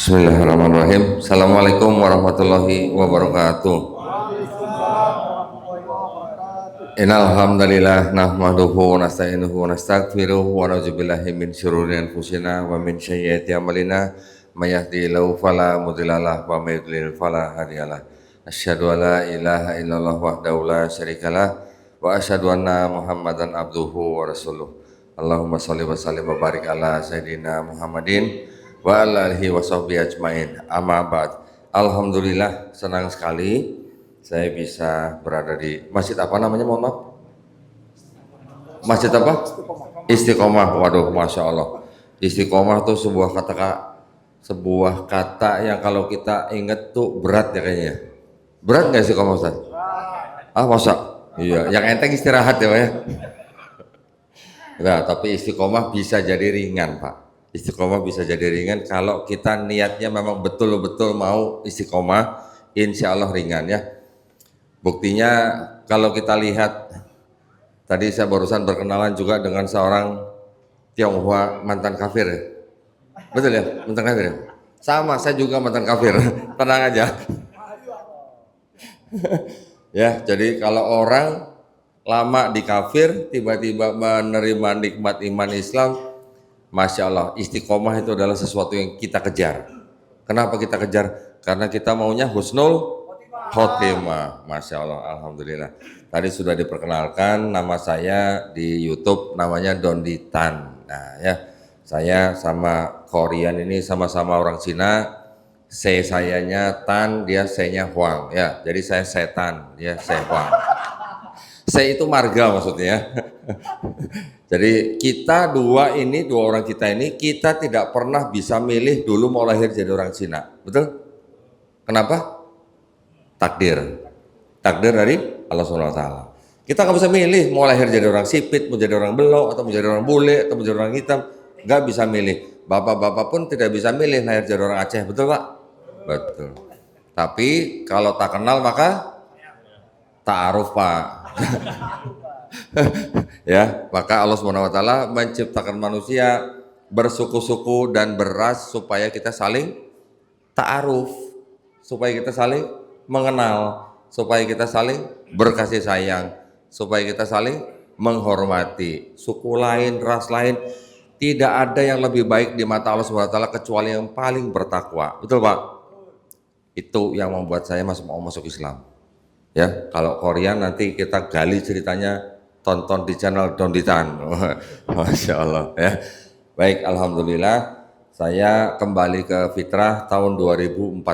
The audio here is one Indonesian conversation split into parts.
Bismillahirrahmanirrahim. Assalamualaikum warahmatullahi wabarakatuh. Innal hamdalillah nahmaduhu wa nasta'inuhu wa nastaghfiruh wa na'udzubillahi min syururi anfusina wa min sayyiati a'malina may yahdihillahu fala mudhillalah wa may yudlil fala hadiyalah. Asyhadu an la ilaha illallah wahdahu la syarikalah wa asyhadu anna Muhammadan abduhu wa rasuluh. Allahumma shalli wa sallim wa barik ala sayidina Muhammadin wa ala alihi wa sahbihi ajmain. Amma ba'd. Alhamdulillah, senang sekali saya bisa berada di masjid apa namanya, mohon maaf? Masjid apa? Istiqomah. Waduh, masya Allah. Istiqomah itu sebuah kata yang kalau kita ingat tuh berat ya kayaknya. Berat nggak istiqomah, Ustaz? Ah, masa? Iya, yang enteng istirahat ya Pak ya. Nah, tapi istiqomah bisa jadi ringan Pak. Istiqomah bisa jadi ringan kalau kita niatnya memang betul-betul mau istiqomah, insya Allah ringan ya. Buktinya kalau kita lihat, tadi saya barusan berkenalan juga dengan seorang Tionghoa mantan kafir ya. Betul ya, mantan kafir ya? Sama, saya juga mantan kafir, tenang aja. Ya, jadi kalau orang lama di kafir, tiba-tiba menerima nikmat iman Islam, masya Allah, istiqomah itu adalah sesuatu yang kita kejar. Kenapa kita kejar? Karena kita maunya husnul khotimah. Masya Allah, alhamdulillah. Tadi sudah diperkenalkan nama saya di YouTube, namanya Dondi Tan. Nah ya, saya sama Korean ini sama-sama orang Cina. Sayanya Tan, dia C-nya Huang. Ya, jadi saya setan, dia C Huang. C itu marga maksudnya. Jadi kita dua orang kita ini, kita tidak pernah bisa milih dulu mau lahir jadi orang Cina, betul? Kenapa? Takdir dari Allah Subhanahu Wa Taala. Kita nggak bisa milih mau lahir jadi orang sipit, mau jadi orang belok, atau mau jadi orang bule, atau mau jadi orang hitam, nggak bisa milih. Bapak-bapak pun tidak bisa milih lahir jadi orang Aceh, betul Pak? Betul. Tapi kalau tak kenal maka ta'aruf Pak. Ya, maka Allah Subhanahu wa taala menciptakan manusia bersuku-suku dan beras supaya kita saling ta'aruf, supaya kita saling mengenal, supaya kita saling berkasih sayang, supaya kita saling menghormati. Suku lain, ras lain, tidak ada yang lebih baik di mata Allah Subhanahu wa taala kecuali yang paling bertakwa. Betul Pak? Itu yang membuat saya mau masuk Islam. Ya, kalau Korea nanti kita gali ceritanya, tonton di channel Dondi Tan. Masya Allah ya. Baik, alhamdulillah saya kembali ke fitrah tahun 2014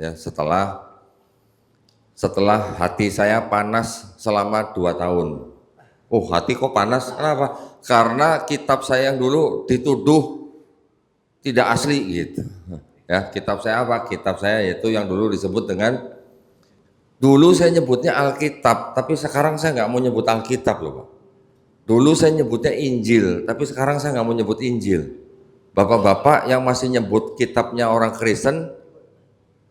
ya, setelah hati saya panas selama 2 tahun. Oh, hati kok panas? Kenapa? Karena kitab saya yang dulu dituduh tidak asli gitu. Ya, kitab saya apa? Kitab saya yaitu yang dulu disebut dengan, dulu saya nyebutnya Alkitab, tapi sekarang saya nggak mau nyebut Alkitab loh Pak. Dulu saya nyebutnya Injil, tapi sekarang saya nggak mau nyebut Injil. Bapak-bapak yang masih nyebut kitabnya orang Kristen,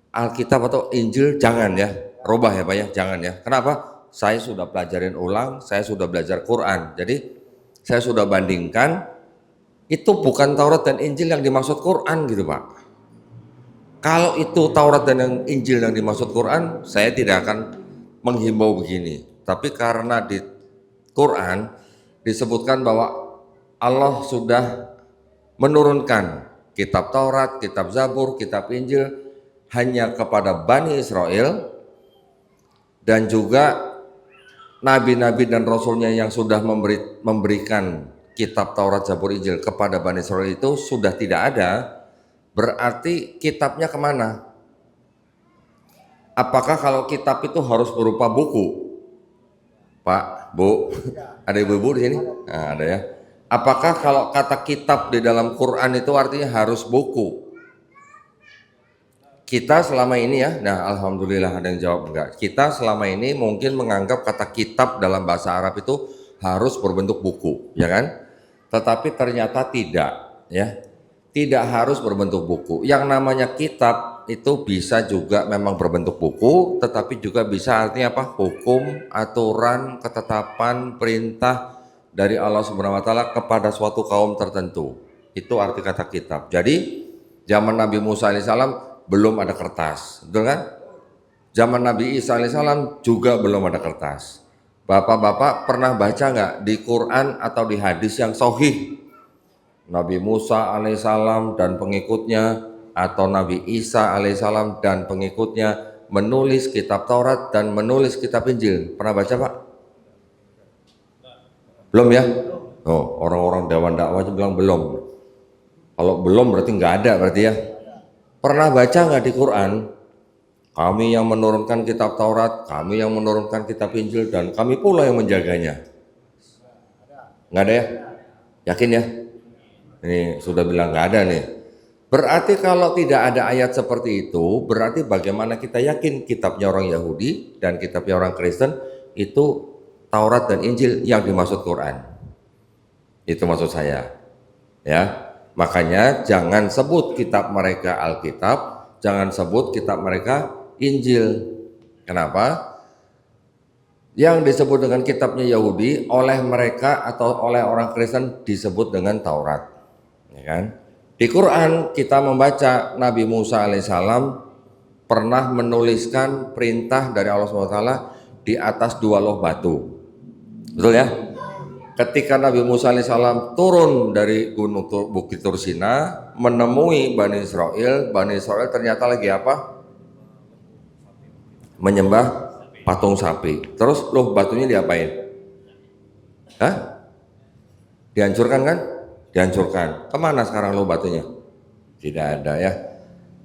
Alkitab atau Injil, jangan ya, robah ya Pak ya, jangan ya. Kenapa? Saya sudah pelajarin ulang, saya sudah belajar Quran, jadi saya sudah bandingkan, itu bukan Taurat dan Injil yang dimaksud Quran gitu Pak. Kalau itu Taurat dan Injil yang dimaksud Quran, saya tidak akan menghimbau begini. Tapi karena di Quran disebutkan bahwa Allah sudah menurunkan kitab Taurat, kitab Zabur, kitab Injil hanya kepada Bani Israel, dan juga nabi-nabi dan rasulnya yang sudah memberikan kitab Taurat, Zabur, Injil kepada Bani Israel itu sudah tidak ada. Berarti kitabnya kemana? Apakah kalau kitab itu harus berupa buku? Pak, Bu, ada ibu-ibu di sini? Nah, ada ya. Apakah kalau kata kitab di dalam Quran itu artinya harus buku? Kita selama ini ya, nah alhamdulillah ada yang jawab enggak. Kita selama ini mungkin menganggap kata kitab dalam bahasa Arab itu harus berbentuk buku, ya kan? Tetapi ternyata tidak, ya. Tidak harus berbentuk buku. Yang namanya kitab itu bisa juga memang berbentuk buku, tetapi juga bisa artinya apa? Hukum, aturan, ketetapan, perintah dari Allah Subhanahu wa taala kepada suatu kaum tertentu. Itu arti kata kitab. Jadi Zaman Nabi Musa alaihissalam belum ada kertas, betul kan? Zaman Nabi Isa alaihissalam juga belum ada kertas. Bapak-bapak pernah baca nggak di Quran atau di hadis yang sahih Nabi Musa alaihissalam dan pengikutnya atau Nabi Isa alaihissalam dan pengikutnya menulis kitab Taurat dan menulis kitab Injil? Pernah baca Pak? Belum ya? Oh, orang-orang Dewan Dakwah bilang belum. Kalau belum berarti nggak ada berarti ya. Pernah baca nggak di Quran? Kami yang menurunkan kitab Taurat, kami yang menurunkan kitab Injil, dan kami pula yang menjaganya. Nggak ada ya? Yakin ya? Ini sudah bilang nggak ada nih. Berarti kalau tidak ada ayat seperti itu, berarti bagaimana kita yakin kitabnya orang Yahudi dan kitabnya orang Kristen itu Taurat dan Injil yang dimaksud Quran? Itu maksud saya. Ya, makanya jangan sebut kitab mereka Alkitab, jangan sebut kitab mereka Injil. Kenapa? Yang disebut dengan kitabnya Yahudi oleh mereka atau oleh orang Kristen disebut dengan Taurat, ya kan? Di Quran kita membaca Nabi Musa alaihissalam pernah menuliskan perintah dari Allah SWT di atas 2 loh batu, betul ya? Ketika Nabi Musa alaihissalam turun dari gunung Bukit Tursina menemui Bani Israel ternyata lagi apa? Menyembah patung sapi. Terus loh batunya diapain? Hah? Dihancurkan kan? Dihancurkan. Kemana sekarang loh batunya? Tidak ada ya.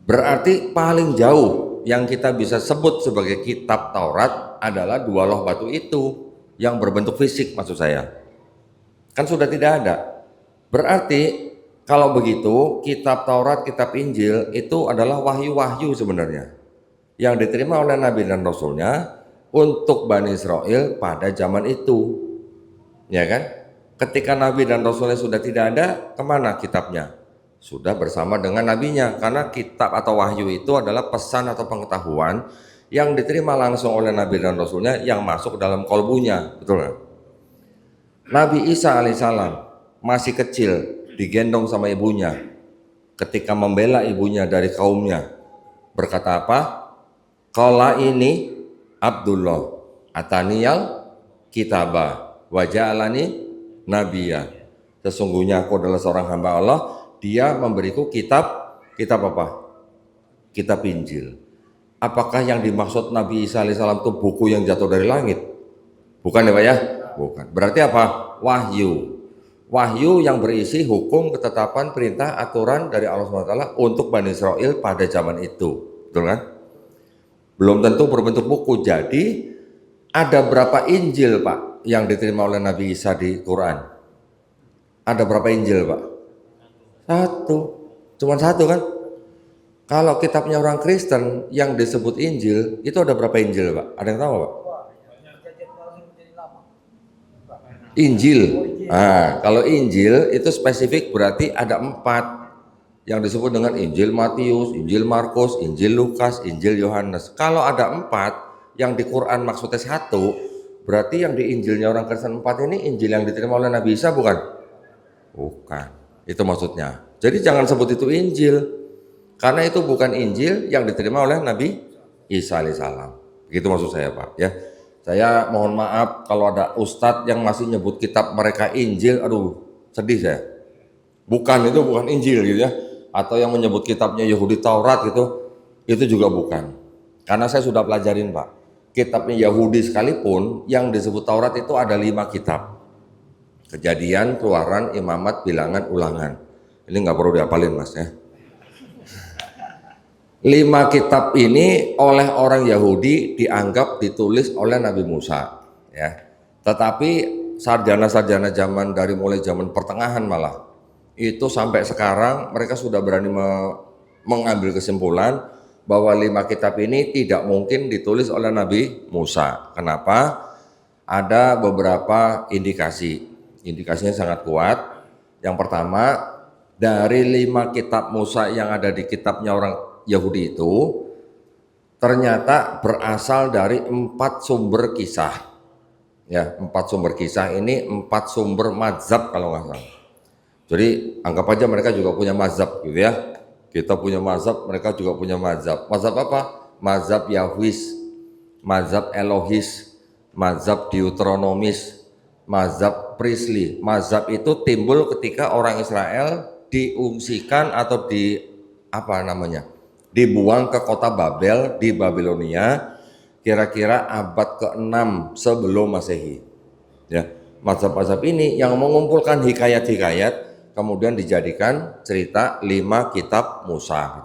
Berarti paling jauh yang kita bisa sebut sebagai kitab Taurat adalah 2 loh batu itu yang berbentuk fisik maksud saya. Kan sudah tidak ada. Berarti kalau begitu kitab Taurat, kitab Injil itu adalah wahyu-wahyu sebenarnya yang diterima oleh Nabi dan Rasulnya untuk Bani Israel pada zaman itu, ya kan? Ketika Nabi dan Rasulnya sudah tidak ada, kemana kitabnya? Sudah bersama dengan nabinya, karena kitab atau wahyu itu adalah pesan atau pengetahuan yang diterima langsung oleh Nabi dan Rasulnya yang masuk dalam kolbunya, betul nggak? Nabi Isa alaihissalam masih kecil digendong sama ibunya, ketika membela ibunya dari kaumnya berkata apa? Qala ini Abdullah ataniyal kitabah wa ja'alani nabiyya. Sesungguhnya aku adalah seorang hamba Allah, dia memberiku kitab apa? Kitab Injil. Apakah yang dimaksud Nabi Isa alaihissalam itu buku yang jatuh dari langit? Bukan ya Pak ya? Bukan. Berarti apa? Wahyu. Wahyu yang berisi hukum, ketetapan, perintah, aturan dari Allah SWT untuk Bani Israel pada zaman itu. Betul kan? Belum tentu berbentuk buku. Jadi ada berapa Injil Pak yang diterima oleh Nabi Isa di Quran? Ada berapa Injil Pak? 1. Cuman 1 kan? Kalau kitabnya orang Kristen yang disebut Injil itu ada berapa Injil Pak? Ada yang tahu Pak? Injil. Nah, kalau Injil itu spesifik berarti ada 4 yang disebut dengan Injil Matius, Injil Markus, Injil Lukas, Injil Yohanes. Kalau ada 4 yang di Quran maksudnya 1, berarti yang di Injilnya orang Kristen 4 ini Injil yang diterima oleh Nabi Isa bukan? Bukan. Itu maksudnya. Jadi jangan sebut itu Injil, karena itu bukan Injil yang diterima oleh Nabi Isa alaihissalam. Begitu maksud saya Pak ya. Saya mohon maaf kalau ada ustadz yang masih nyebut kitab mereka Injil, aduh sedih saya. Bukan, itu bukan Injil gitu ya. Atau yang menyebut kitabnya Yahudi Taurat gitu, itu juga bukan. Karena saya sudah pelajarin Pak, kitabnya Yahudi sekalipun yang disebut Taurat itu ada 5 kitab. Kejadian, Keluaran, Imamat, Bilangan, Ulangan. Ini nggak perlu diapalin Mas ya. 5 kitab ini oleh orang Yahudi dianggap ditulis oleh Nabi Musa ya. Tetapi sarjana-sarjana zaman dari mulai zaman pertengahan malah itu sampai sekarang mereka sudah berani mengambil kesimpulan bahwa 5 kitab ini tidak mungkin ditulis oleh Nabi Musa. Kenapa? Ada beberapa indikasi. Indikasinya sangat kuat. Yang pertama, dari 5 kitab Musa yang ada di kitabnya orang Yahudi itu ternyata berasal dari 4 sumber kisah. Ya, 4 sumber kisah ini 4 sumber mazhab kalau nggak salah. Jadi anggap aja mereka juga punya mazhab gitu ya. Kita punya mazhab, mereka juga punya mazhab. Mazhab apa? Mazhab Yahwis, mazhab Elohis, mazhab Deuteronomis, mazhab Priestly. Mazhab itu timbul ketika orang Israel diungsikan atau dibuang ke kota Babel di Babilonia kira-kira abad ke-6 sebelum Masehi. Ya, mazhab-mazhab ini yang mengumpulkan hikayat-hikayat kemudian dijadikan cerita 5 kitab Musa.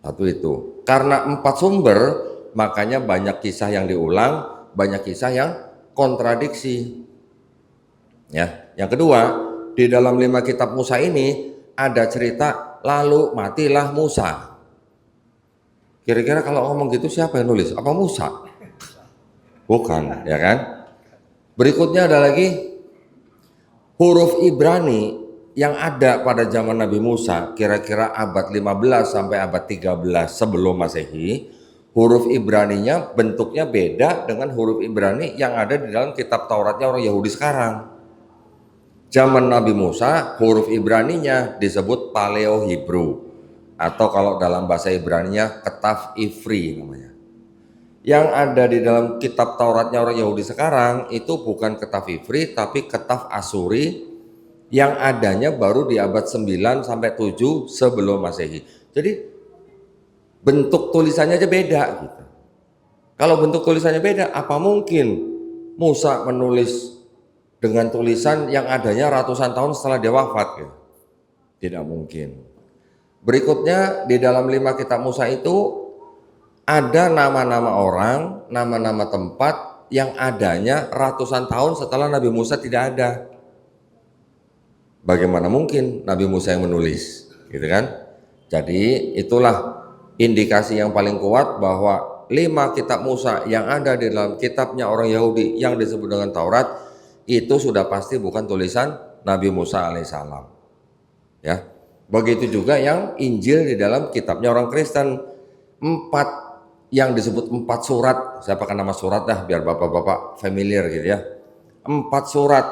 Satu itu. Karena 4 sumber, makanya banyak kisah yang diulang, banyak kisah yang kontradiksi. Ya, yang kedua, di dalam 5 kitab Musa ini ada cerita lalu matilah Musa. Kira-kira kalau ngomong gitu siapa yang nulis? Apa Musa? Bukan, ya kan? Berikutnya ada lagi huruf Ibrani yang ada pada zaman Nabi Musa kira-kira abad 15 sampai abad 13 sebelum Masehi. Huruf Ibraninya bentuknya beda dengan huruf Ibrani yang ada di dalam kitab Tauratnya orang Yahudi sekarang. Zaman Nabi Musa huruf Ibraninya disebut Paleo Hebrew atau kalau dalam bahasa Ibraninya Ketaf Ivri namanya. Yang ada di dalam kitab Tauratnya orang Yahudi sekarang itu bukan Ketaf Ivri tapi Ketaf Asuri yang adanya baru di abad 9 sampai 7 sebelum Masehi. Jadi bentuk tulisannya aja beda gitu. Kalau bentuk tulisannya beda, apa mungkin Musa menulis dengan tulisan yang adanya ratusan tahun setelah dia wafat gitu? Tidak mungkin. Berikutnya di dalam 5 kitab Musa itu ada nama-nama orang, nama-nama tempat yang adanya ratusan tahun setelah Nabi Musa tidak ada. Bagaimana mungkin Nabi Musa yang menulis, gitu kan? Jadi itulah indikasi yang paling kuat bahwa 5 kitab Musa yang ada di dalam kitabnya orang Yahudi yang disebut dengan Taurat itu sudah pasti bukan tulisan Nabi Musa alaihissalam. Ya, begitu juga yang Injil di dalam kitabnya orang Kristen. 4 yang disebut 4 surat, saya pakai nama surat dah biar bapak-bapak familiar gitu ya. 4 surat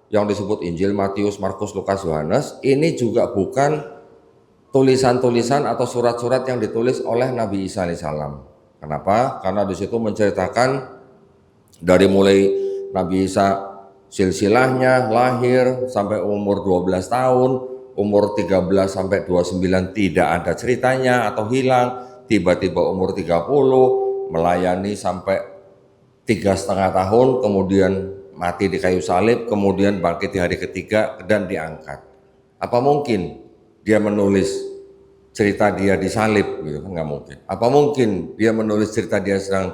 yang disebut Injil, Matius, Markus, Lukas, Yohanes ini juga bukan tulisan-tulisan atau surat-surat yang ditulis oleh Nabi Isa alaihissalam. Kenapa? Karena di situ menceritakan dari mulai Nabi Isa silsilahnya lahir sampai umur 12 tahun, umur 13 sampai 29 tidak ada ceritanya atau hilang. Tiba-tiba umur 30 melayani sampai 3,5 tahun, kemudian mati di kayu salib, kemudian bangkit di hari ketiga dan diangkat. Apa mungkin dia menulis cerita dia disalib gitu kan? Nggak mungkin. Apa mungkin dia menulis cerita dia sedang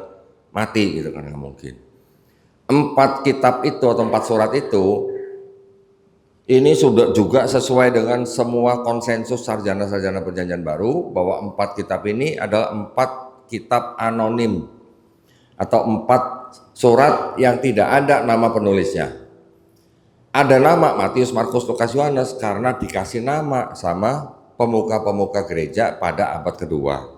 mati gitu kan? Nggak mungkin. 4 kitab itu atau 4 surat itu ini sudah juga sesuai dengan semua konsensus sarjana-sarjana perjanjian baru bahwa 4 kitab ini adalah 4 kitab anonim atau 4 surat yang tidak ada nama penulisnya. Ada nama Matius, Markus, Lukas, Yohanes karena dikasih nama sama pemuka-pemuka gereja pada abad kedua.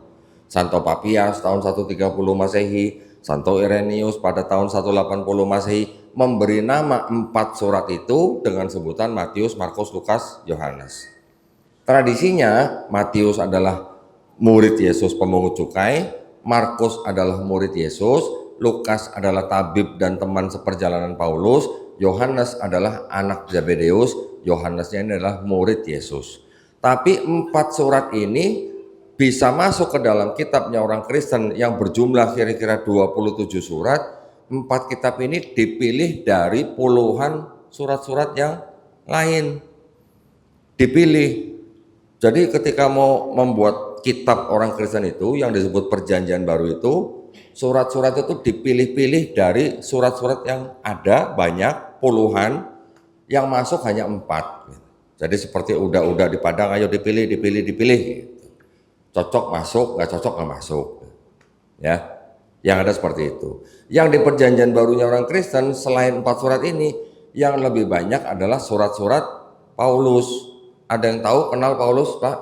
Santo Papias tahun 130 Masehi, Santo Irenaeus pada tahun 180 Masehi memberi nama 4 surat itu dengan sebutan Matius, Markus, Lukas, Yohanes. Tradisinya Matius adalah murid Yesus pemungut cukai, Markus adalah murid Yesus, Lukas adalah tabib dan teman seperjalanan Paulus, Yohanes adalah anak Zebedeus, Yohanesnya ini adalah murid Yesus. Tapi 4 surat ini bisa masuk ke dalam kitabnya orang Kristen yang berjumlah kira-kira 27 surat. 4 kitab ini dipilih dari puluhan surat-surat yang lain. Dipilih. Jadi ketika mau membuat kitab orang Kristen itu yang disebut perjanjian baru itu, surat-surat itu dipilih-pilih dari surat-surat yang ada banyak, puluhan, yang masuk hanya 4. Jadi seperti udah di padang, ayo dipilih. Cocok masuk, nggak cocok nggak masuk. Ya. Yang ada seperti itu. Yang di perjanjian barunya orang Kristen selain 4 surat ini, yang lebih banyak adalah surat-surat Paulus. Ada yang tahu kenal Paulus, Pak?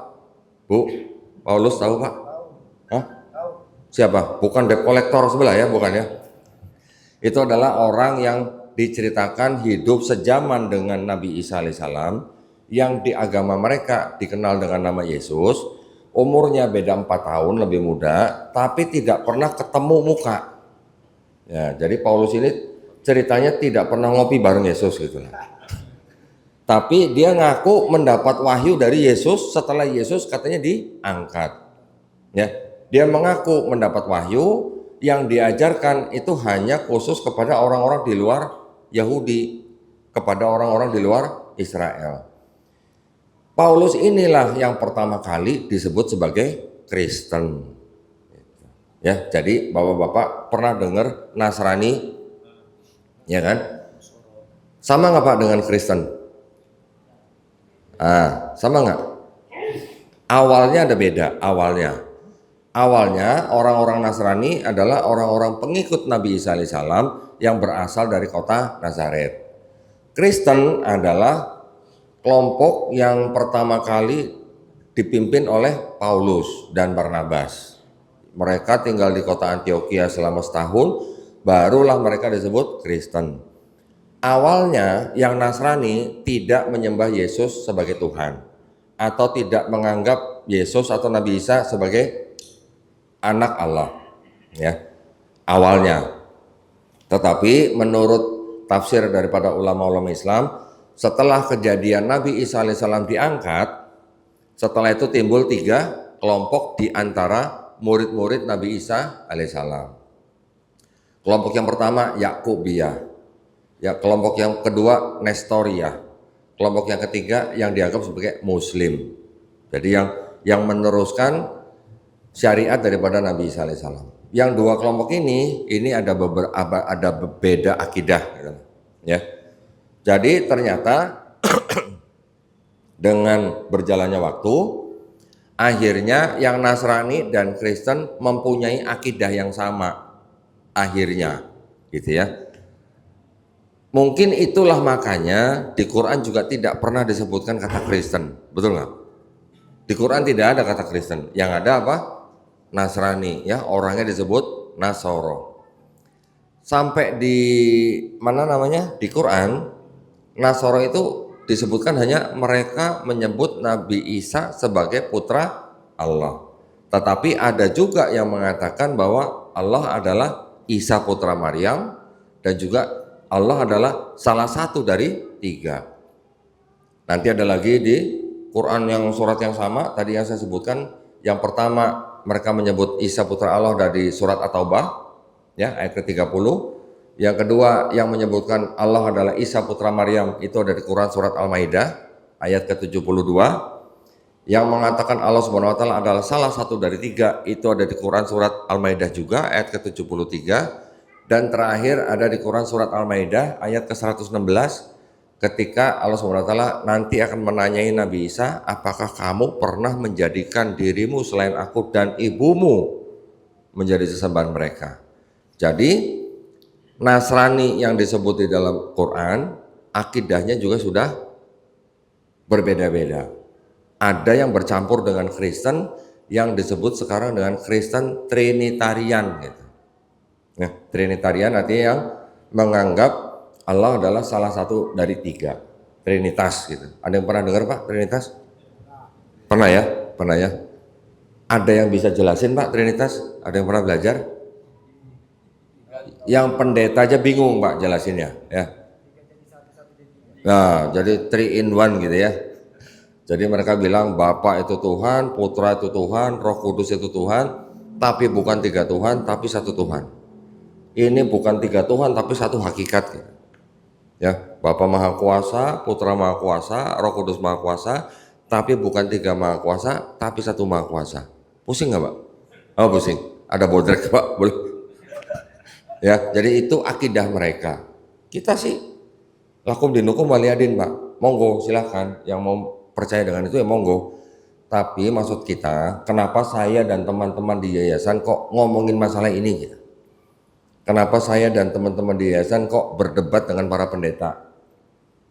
Bu? Paulus tahu, Pak? Hah? Siapa? Bukan debt collector sebelah ya, bukan ya? Itu adalah orang yang diceritakan hidup sejaman dengan Nabi Isa alaihissalam, yang di agama mereka dikenal dengan nama Yesus, umurnya beda 4 tahun lebih muda, tapi tidak pernah ketemu muka. Ya, jadi Paulus ini ceritanya tidak pernah ngopi bareng Yesus gitu lah. Tapi dia ngaku mendapat wahyu dari Yesus setelah Yesus katanya diangkat. Ya, dia mengaku mendapat wahyu yang diajarkan itu hanya khusus kepada orang-orang di luar Yahudi, kepada orang-orang di luar Israel. Paulus inilah yang pertama kali disebut sebagai Kristen. Ya, jadi bapak-bapak pernah dengar Nasrani, ya kan? Sama nggak Pak dengan Kristen? Sama nggak? Awalnya ada beda. Awalnya orang-orang Nasrani adalah orang-orang pengikut Nabi Isa alaihissalam yang berasal dari kota Nazaret. Kristen adalah kelompok yang pertama kali dipimpin oleh Paulus dan Barnabas. Mereka tinggal di kota Antioquia selama setahun, barulah mereka disebut Kristen. Awalnya yang Nasrani tidak menyembah Yesus sebagai Tuhan, atau tidak menganggap Yesus atau Nabi Isa sebagai anak Allah, ya, awalnya. Tetapi menurut tafsir daripada ulama-ulama Islam, setelah kejadian Nabi Isa alaihissalam diangkat, setelah itu timbul 3 kelompok di antara murid-murid Nabi Isa alaihissalam. Kelompok yang pertama Yakubiyah, ya, kelompok yang kedua Nestoriyah, kelompok yang ketiga yang dianggap sebagai Muslim. Jadi yang meneruskan syariat daripada Nabi Isa alaihissalam. Yang 2 kelompok ini ada beda akidah, ya. Jadi ternyata dengan berjalannya waktu, akhirnya yang Nasrani dan Kristen mempunyai akidah yang sama, akhirnya, gitu ya. Mungkin itulah makanya di Quran juga tidak pernah disebutkan kata Kristen, betul nggak? Di Quran tidak ada kata Kristen, yang ada apa? Nasrani, ya, orangnya disebut Nasoro. Sampai di mana namanya? Di Quran, Nasoro itu disebutkan hanya mereka menyebut Nabi Isa sebagai putra Allah. Tetapi ada juga yang mengatakan bahwa Allah adalah Isa putra Maryam, dan juga Allah adalah salah satu dari 3. Nanti ada lagi di Quran yang surat yang sama tadi yang saya sebutkan. Yang pertama mereka menyebut Isa putra Allah dari surat At-Taubah, ya, ayat ke-30. Yang kedua yang menyebutkan Allah adalah Isa putra Maryam itu ada di Quran surat Al-Maidah ayat ke-72. Yang mengatakan Allah Subhanahu wa taala adalah salah satu dari 3 itu ada di Quran surat Al-Maidah juga ayat ke-73. Dan terakhir ada di Quran surat Al-Maidah ayat ke-116 ketika Allah Subhanahu wa taala nanti akan menanyai Nabi Isa, apakah kamu pernah menjadikan dirimu selain aku dan ibumu menjadi sesembahan mereka. Jadi Nasrani yang disebut di dalam Quran, akidahnya juga sudah berbeda-beda. Ada yang bercampur dengan Kristen yang disebut sekarang dengan Kristen Trinitarian gitu. Nah, Trinitarian artinya yang menganggap Allah adalah salah satu dari 3, Trinitas gitu. Ada yang pernah dengar Pak Trinitas? Pernah ya? Pernah ya? Ada yang bisa jelasin Pak Trinitas? Ada yang pernah belajar? Yang pendeta aja bingung Pak jelasinnya, ya. Nah, jadi 3 in 1 gitu ya. Jadi mereka bilang Bapa itu Tuhan, Putra itu Tuhan, Roh Kudus itu Tuhan, tapi bukan 3 Tuhan, tapi 1 Tuhan. Ini bukan 3 Tuhan, tapi 1 hakikat gitu. Ya, Bapa Maha Kuasa, Putra Maha Kuasa, Roh Kudus Maha Kuasa, tapi bukan 3 Maha Kuasa, tapi 1 Maha Kuasa. Pusing nggak Pak? Oh pusing. Ada bodrek Pak? Boleh. Ya, jadi itu akidah mereka. Kita sih lakum dinukum waliyadin Pak. Monggo silahkan yang mau percaya dengan itu ya monggo. Tapi maksud kita, kenapa saya dan teman-teman di yayasan kok ngomongin masalah ini gitu? Kenapa saya dan teman-teman di yayasan kok berdebat dengan para pendeta?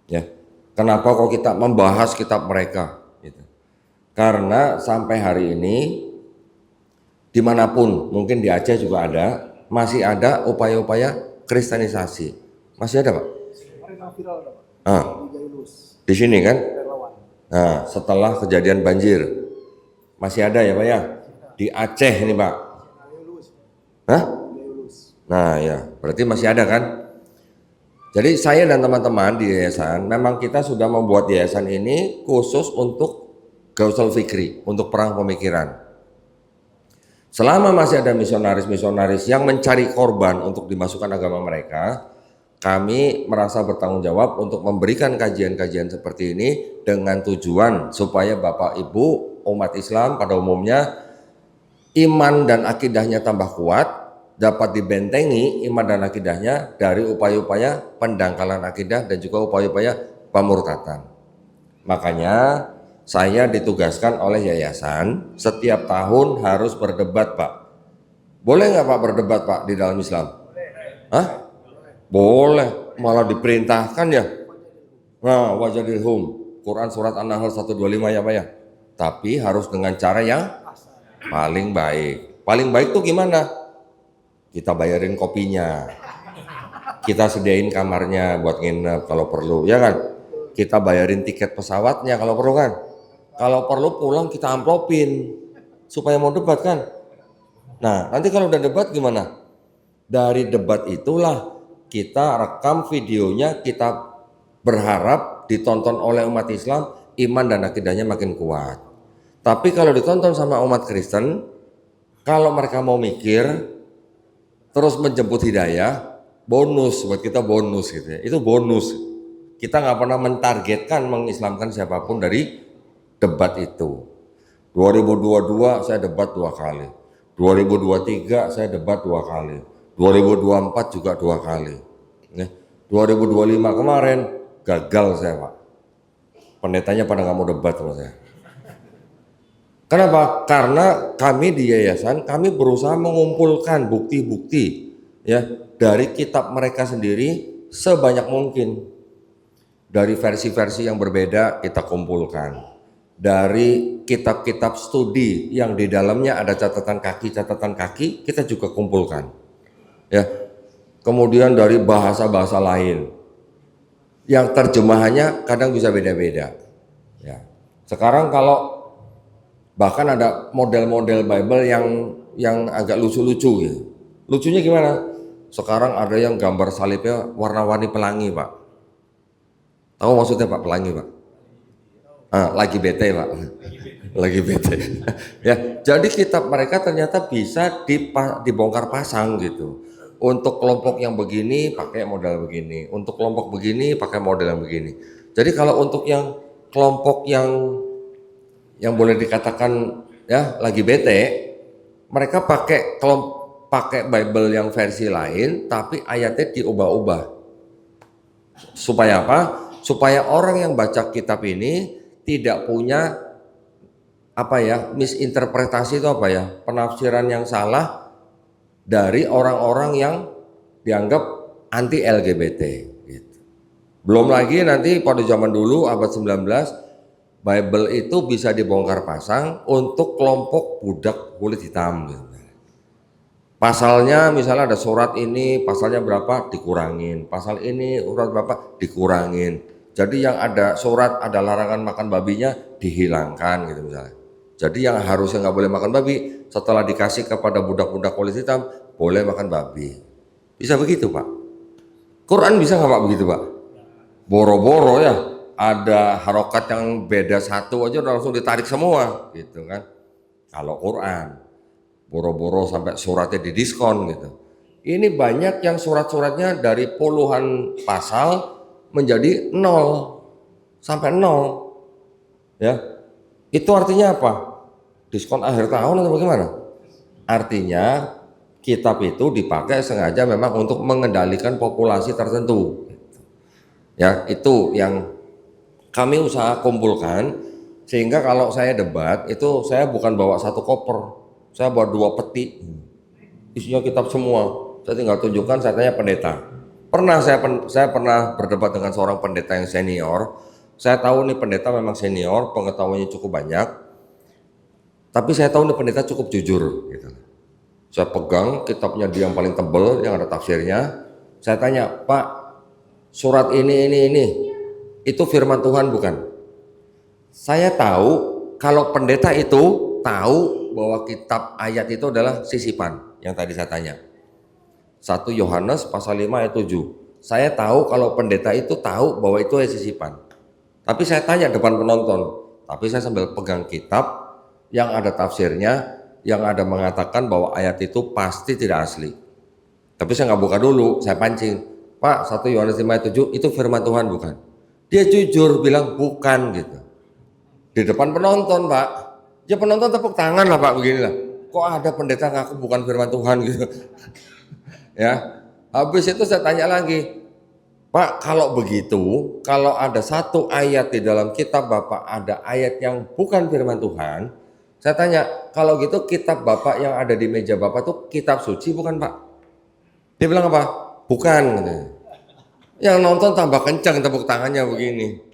Ya, kenapa kok kita membahas kitab mereka? Gitu. Karena sampai hari ini dimanapun, mungkin di Aceh juga ada, masih ada upaya-upaya kristenisasi. Masih ada Pak? Di sini kan? Nah, setelah kejadian banjir, masih ada ya Pak ya? Di Aceh ini Pak. Hah? Nah ya, berarti masih ada kan? Jadi saya dan teman-teman di yayasan, memang kita sudah membuat yayasan ini khusus untuk Gausul Fikri, untuk perang pemikiran. Selama masih ada misionaris-misionaris yang mencari korban untuk dimasukkan agama mereka, kami merasa bertanggung jawab untuk memberikan kajian-kajian seperti ini dengan tujuan supaya Bapak Ibu umat Islam pada umumnya iman dan akidahnya tambah kuat, dapat dibentengi iman dan akidahnya dari upaya-upaya pendangkalan akidah dan juga upaya-upaya pemurtatan. Makanya saya ditugaskan oleh yayasan setiap tahun harus berdebat Pak. Boleh nggak Pak berdebat Pak di dalam Islam? Hah? Boleh, malah diperintahkan ya. Nah, wajadilhum, Quran surat An-Nahl 125 ya Pak ya. Tapi harus dengan cara yang paling baik. Paling baik tuh gimana? Kita bayarin kopinya, kita sediain kamarnya buat nginep kalau perlu, ya kan? Kita bayarin tiket pesawatnya kalau perlu kan? Kalau perlu pulang kita amplopin supaya mau debat kan? Nah, nanti kalau udah debat gimana? Dari debat itulah kita rekam videonya, kita berharap ditonton oleh umat Islam, iman dan akidahnya makin kuat. Tapi kalau ditonton sama umat Kristen, kalau mereka mau mikir, terus menjemput hidayah, bonus buat kita bonus gitu ya. Itu bonus. Kita nggak pernah mentargetkan mengislamkan siapapun dari debat itu. 2022 saya debat 2 kali. 2023 saya debat 2 kali. 2024 juga 2 kali. 2025 kemarin gagal saya Pak. Pendetanya pada nggak mau debat sama saya. Kenapa? Karena kami di yayasan, kami berusaha mengumpulkan bukti-bukti ya dari kitab mereka sendiri sebanyak mungkin. Dari versi-versi yang berbeda kita kumpulkan. Dari kitab-kitab studi yang di dalamnya ada catatan kaki kita juga kumpulkan. Ya. Kemudian dari bahasa-bahasa lain yang terjemahannya kadang bisa beda-beda. Ya. Sekarang kalau bahkan ada model-model Bible yang agak lucu-lucu gitu. Lucunya gimana? Sekarang ada yang gambar salibnya warna-warni pelangi Pak. Tahu maksudnya Pak pelangi Pak? Lagi bete Pak. Lagi bete. Ya, jadi kitab mereka ternyata bisa dibongkar pasang gitu. Untuk kelompok yang begini pakai model begini, untuk kelompok begini pakai model yang begini. Jadi kalau untuk yang kelompok yang boleh dikatakan ya lagi bete, mereka pakai Bible yang versi lain tapi ayatnya diubah-ubah. Supaya apa? Supaya orang yang baca kitab ini tidak punya misinterpretasi itu penafsiran yang salah dari orang-orang yang dianggap anti LGBT gitu. Belum lagi nanti pada zaman dulu abad 19 Bible itu bisa dibongkar pasang untuk kelompok budak kulit hitam gitu. Pasalnya misalnya ada surat ini pasalnya berapa dikurangin, pasal ini surat berapa dikurangin. Jadi yang ada surat ada larangan makan babinya dihilangkan gitu misalnya. Jadi yang harusnya nggak boleh makan babi setelah dikasih kepada budak-budak kulit hitam boleh makan babi. Bisa begitu Pak? Quran bisa nggak Pak begitu Pak? Boro-boro ya ada harokat yang beda satu aja udah langsung ditarik semua gitu kan. Kalau Quran boro-boro sampai suratnya didiskon gitu. Ini banyak yang surat-suratnya dari puluhan pasal menjadi 0 sampai 0 ya. Itu artinya apa? Diskon akhir tahun atau bagaimana? Artinya kitab itu dipakai sengaja memang untuk mengendalikan populasi tertentu ya. Itu yang kami usaha kumpulkan sehingga kalau saya debat itu saya bukan bawa satu koper, saya bawa 2 peti isinya kitab semua. Saya tinggal tunjukkan, saya tanya pendeta. Saya pernah berdebat dengan seorang pendeta yang senior. Saya tahu nih pendeta memang senior, pengetahuannya cukup banyak. Tapi saya tahu nih pendeta cukup jujur gitu. Saya pegang kitabnya dia yang paling tebal yang ada tafsirnya. Saya tanya, "Pak, surat ini itu firman Tuhan bukan?" Saya tahu kalau pendeta itu tahu bahwa kitab ayat itu adalah sisipan yang tadi saya tanya. 1 Yohanes pasal 5 ayat 7. Saya tahu kalau pendeta itu tahu bahwa itu ayat sisipan. Tapi saya tanya depan penonton, tapi saya sambil pegang kitab yang ada tafsirnya, yang ada mengatakan bahwa ayat itu pasti tidak asli. Tapi saya nggak buka dulu, saya pancing. Pak, 1 Yohanes 5 ayat 7 itu firman Tuhan bukan? Dia jujur bilang bukan gitu. Di depan penonton, Pak. Ya penonton tepuk tangan lah, Pak, beginilah. Kok ada pendeta ngaku bukan firman Tuhan gitu. Ya. Habis itu saya tanya lagi, Pak, kalau begitu, kalau ada satu ayat di dalam kitab Bapak ada ayat yang bukan firman Tuhan, saya tanya, kalau gitu kitab Bapak yang ada di meja Bapak itu kitab suci bukan, Pak? Dia bilang apa? Bukan. Yang nonton tambah kencang tepuk tangannya begini.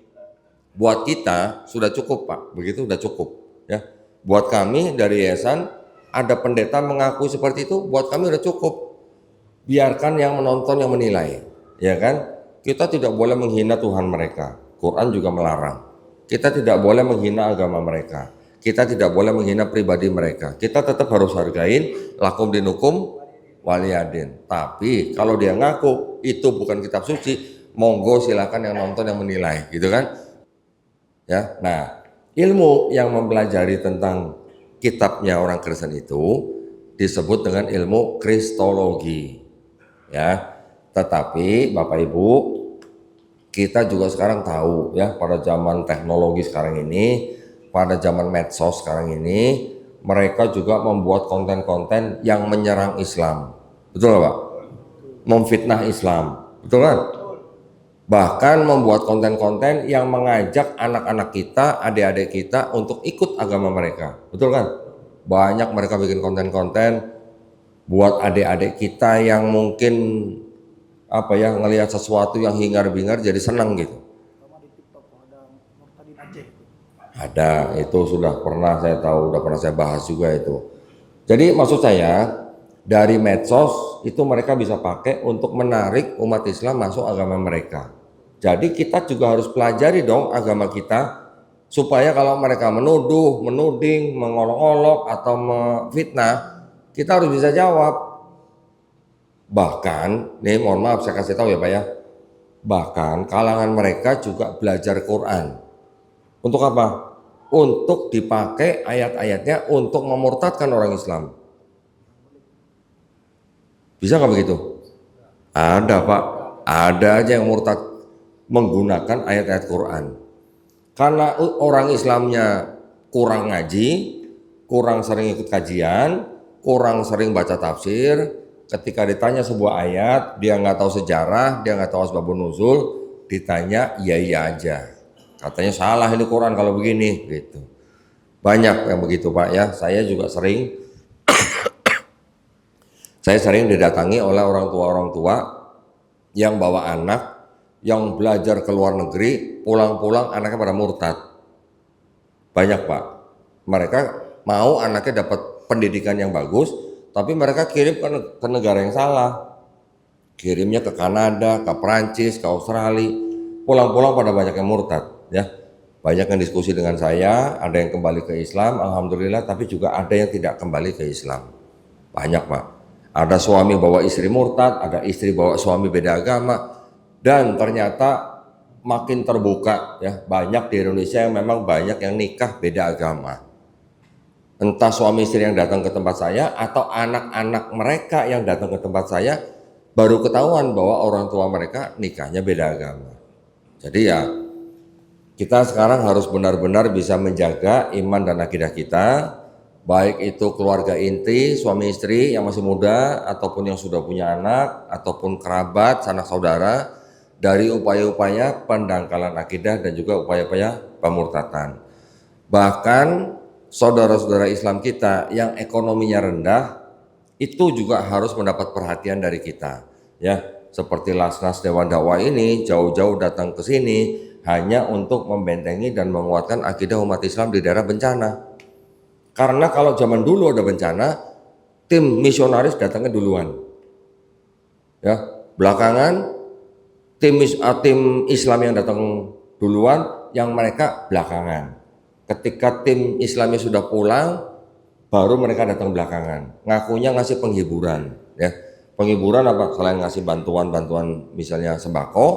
Buat kita sudah cukup, Pak, begitu sudah cukup ya. Buat kami dari yayasan ada pendeta mengaku seperti itu, buat kami sudah cukup. Biarkan yang menonton yang menilai, ya kan? Kita tidak boleh menghina Tuhan mereka. Quran juga melarang. Kita tidak boleh menghina agama mereka. Kita tidak boleh menghina pribadi mereka. Kita tetap harus hargain lakum dinukum waliyadin. Tapi kalau dia ngaku itu bukan kitab suci, monggo silakan yang nonton yang menilai, gitu kan? Ya, nah ilmu yang mempelajari tentang kitabnya orang Kristen itu disebut dengan ilmu kristologi, ya. Tetapi Bapak Ibu, kita juga sekarang tahu ya pada zaman teknologi sekarang ini, pada zaman medsos sekarang ini, mereka juga membuat konten-konten yang menyerang Islam, betul nggak Pak? Memfitnah Islam, betul kan? Bahkan membuat konten-konten yang mengajak anak-anak kita, adik-adik kita untuk ikut agama mereka, betul kan? Banyak mereka bikin konten-konten buat adik-adik kita yang mungkin apa ya, ngelihat sesuatu yang hingar-bingar jadi senang gitu. Ada, itu sudah pernah saya tahu, sudah pernah saya bahas juga itu. Jadi maksud saya dari medsos itu mereka bisa pakai untuk menarik umat Islam masuk agama mereka. Jadi kita juga harus pelajari dong agama kita supaya kalau mereka menuduh, menuding, mengolok-olok atau memfitnah, kita harus bisa jawab. Bahkan, nih mohon maaf saya kasih tahu ya Pak ya, bahkan kalangan mereka juga belajar Quran. Untuk apa? Untuk dipakai ayat-ayatnya untuk memurtadkan orang Islam. Bisa nggak begitu? Ada Pak, ada aja yang murtad menggunakan ayat-ayat Quran. Karena orang Islamnya kurang ngaji, kurang sering ikut kajian, kurang sering baca tafsir. Ketika ditanya sebuah ayat, dia nggak tahu sejarah, dia nggak tahu asbabun nuzul, ditanya iya aja. Katanya salah ini Quran kalau begini, gitu. Banyak yang begitu Pak ya. Saya juga sering, didatangi oleh orang tua yang bawa anak, yang belajar ke luar negeri, pulang-pulang anaknya pada murtad. Banyak Pak. Mereka mau anaknya dapat pendidikan yang bagus, tapi mereka kirim ke negara yang salah. Kirimnya ke Kanada, ke Prancis, ke Australia. Pulang-pulang pada banyak yang murtad, ya. Banyak yang diskusi dengan saya, ada yang kembali ke Islam, alhamdulillah, tapi juga ada yang tidak kembali ke Islam. Banyak Pak. Ada suami bawa istri murtad, ada istri bawa suami beda agama, dan ternyata makin terbuka ya. Banyak di Indonesia yang memang banyak yang nikah beda agama. Entah suami istri yang datang ke tempat saya atau anak-anak mereka yang datang ke tempat saya baru ketahuan bahwa orang tua mereka nikahnya beda agama. Jadi ya kita sekarang harus benar-benar bisa menjaga iman dan akidah kita, baik itu keluarga inti, suami istri yang masih muda ataupun yang sudah punya anak ataupun kerabat, sanak saudara, dari upaya-upaya pendangkalan akidah dan juga upaya-upaya pemurtatan. Bahkan saudara-saudara Islam kita yang ekonominya rendah itu juga harus mendapat perhatian dari kita, ya. Seperti Lasnas Dewan Dakwah ini jauh-jauh datang ke sini hanya untuk membentengi dan menguatkan akidah umat Islam di daerah bencana. Karena kalau zaman dulu ada bencana, tim misionaris datangnya duluan. Ya, belakangan tim Islam yang datang duluan, yang mereka belakangan. Ketika tim Islamnya sudah pulang, baru mereka datang belakangan. Ngakunya ngasih penghiburan, ya. Penghiburan apa? Selain ngasih bantuan misalnya sembako,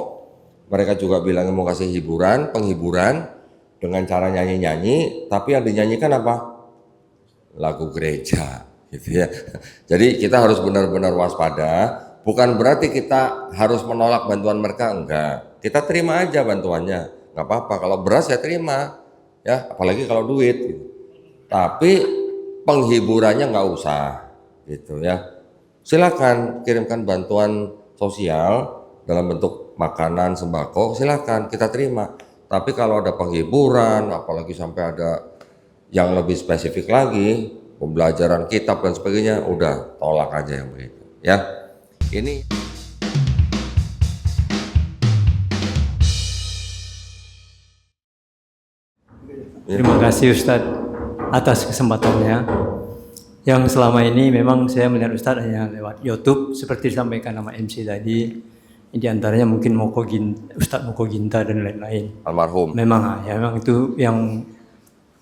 mereka juga bilang mau kasih hiburan, penghiburan dengan cara nyanyi-nyanyi, tapi yang dinyanyikan apa? Lagu gereja, gitu ya. Jadi kita harus benar-benar waspada. Bukan berarti kita harus menolak bantuan mereka, enggak. Kita terima aja bantuannya, nggak apa-apa. Kalau beras ya terima, ya. Apalagi kalau duit. Gitu. Tapi penghiburannya nggak usah, gitu ya. Silakan kirimkan bantuan sosial dalam bentuk makanan, sembako, silakan kita terima. Tapi kalau ada penghiburan, apalagi sampai ada yang lebih spesifik lagi, pembelajaran kitab dan sebagainya, udah tolak aja yang begitu. Ya, ini. Terima kasih Ustadz atas kesempatannya. Yang selama ini memang saya melihat Ustadz hanya lewat YouTube seperti disampaikan nama MC tadi. Di antaranya mungkin Ustadz Moko Ginta dan lain-lain. Almarhum. Memang itu yang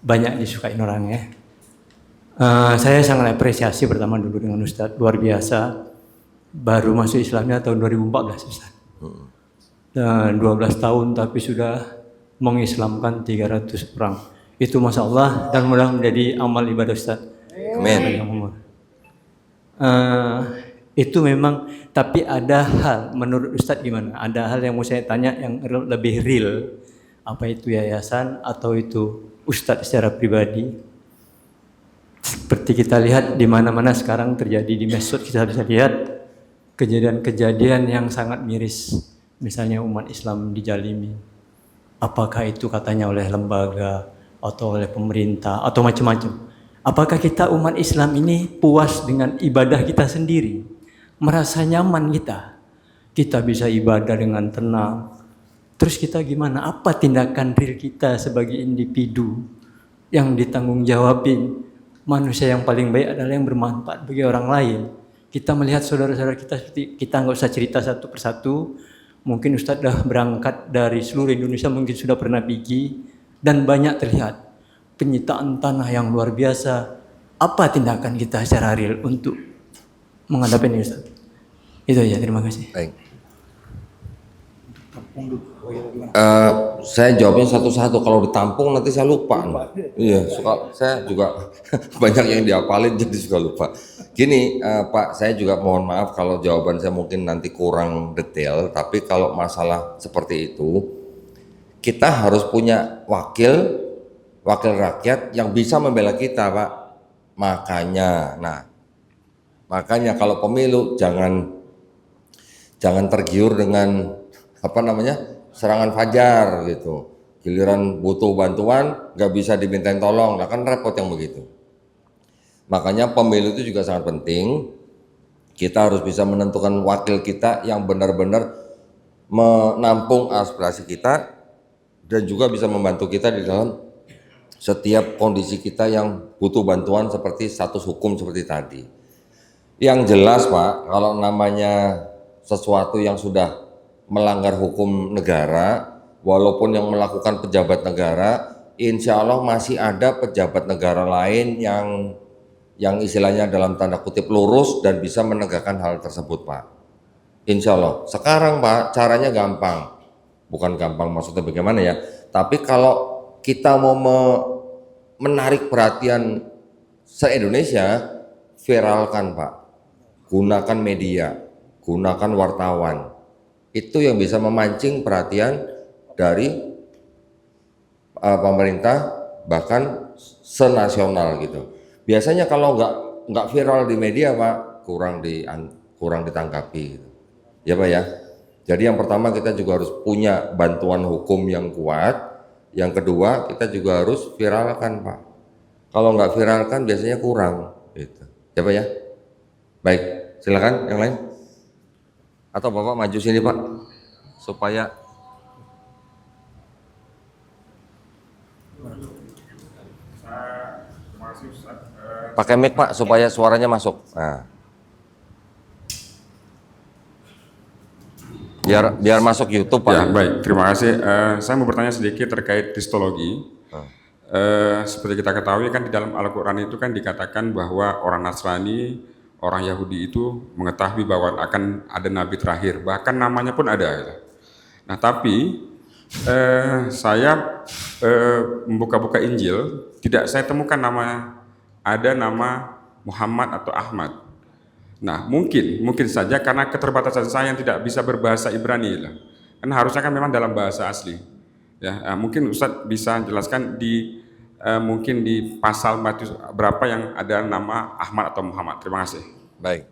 banyak disukai orang ya. Saya sangat apresiasi pertama dulu dengan Ustadz, luar biasa. Baru masuk Islamnya tahun 2014 Ustadz. Dan 12 tahun tapi sudah mengislamkan 300 orang. Itu Masya Allah dan mudah menjadi amal ibadah Ustadz. Amin. Itu memang, tapi ada hal menurut Ustadz gimana? Ada hal yang mau saya tanya yang lebih real. Apa itu yayasan atau itu Ustadz secara pribadi? Seperti kita lihat di mana-mana sekarang terjadi di medsos, kita bisa lihat kejadian-kejadian yang sangat miris. Misalnya umat Islam dijalimin. Apakah itu katanya oleh lembaga atau oleh pemerintah atau macam-macam? Apakah kita umat Islam ini puas dengan ibadah kita sendiri? Merasa nyaman kita? Kita bisa ibadah dengan tenang. Terus kita gimana? Apa tindakan real kita sebagai individu yang ditanggung jawabin? Manusia yang paling baik adalah yang bermanfaat bagi orang lain. Kita melihat saudara-saudara kita seperti, kita nggak usah cerita satu persatu. Mungkin Ustadz sudah berangkat dari seluruh Indonesia, mungkin sudah pernah pergi dan banyak terlihat penyitaan tanah yang luar biasa. Apa tindakan kita secara real untuk menghadapi ini Ustaz? Itu ya, terima kasih. Baik. Saya jawabnya satu-satu. Kalau ditampung nanti saya lupa. Iya, saya juga banyak yang dihafalin jadi suka lupa. Gini, Pak, saya juga mohon maaf kalau jawaban saya mungkin nanti kurang detail. Tapi kalau masalah seperti itu, kita harus punya wakil rakyat yang bisa membela kita, Pak. Makanya kalau pemilu jangan tergiur dengan serangan fajar gitu. Giliran butuh bantuan nggak bisa dimintain tolong, nah kan repot yang begitu. Makanya pemilu itu juga sangat penting. Kita harus bisa menentukan wakil kita yang benar-benar menampung aspirasi kita dan juga bisa membantu kita di dalam setiap kondisi kita yang butuh bantuan seperti status hukum seperti tadi. Yang jelas Pak, kalau namanya sesuatu yang sudah melanggar hukum negara, walaupun yang melakukan pejabat negara, insya Allah masih ada pejabat negara lain yang istilahnya dalam tanda kutip lurus dan bisa menegakkan hal tersebut Pak. Insya Allah. Sekarang Pak, caranya gampang. Bukan gampang maksudnya bagaimana ya, tapi kalau kita mau menarik perhatian se-Indonesia, viralkan Pak. Gunakan media, gunakan wartawan. Itu yang bisa memancing perhatian dari pemerintah bahkan senasional gitu. Biasanya kalau nggak viral di media Pak, kurang ditanggapi gitu. Ya Pak ya. Jadi yang pertama kita juga harus punya bantuan hukum yang kuat. Yang kedua kita juga harus viralkan Pak. Kalau nggak viralkan biasanya kurang gitu. Ya Pak ya. Baik, silakan yang lain. Atau Bapak maju sini Pak, supaya pakai mic Pak, supaya suaranya masuk. Nah. Biar masuk YouTube Pak. Ya baik, terima kasih. Saya mau bertanya sedikit terkait kristologi. Seperti kita ketahui kan di dalam Al-Quran itu kan dikatakan bahwa orang Nasrani, orang Yahudi itu mengetahui bahwa akan ada nabi terakhir, bahkan namanya pun ada gitu. Nah tapi saya membuka-buka Injil, tidak saya temukan ada nama Muhammad atau Ahmad. Nah mungkin saja karena keterbatasan saya yang tidak bisa berbahasa Ibrani lah. Kan harusnya kan memang dalam bahasa asli. Ya, mungkin Ustadz bisa jelaskan mungkin di pasal Matius berapa yang ada nama Ahmad atau Muhammad. Terima kasih. Baik.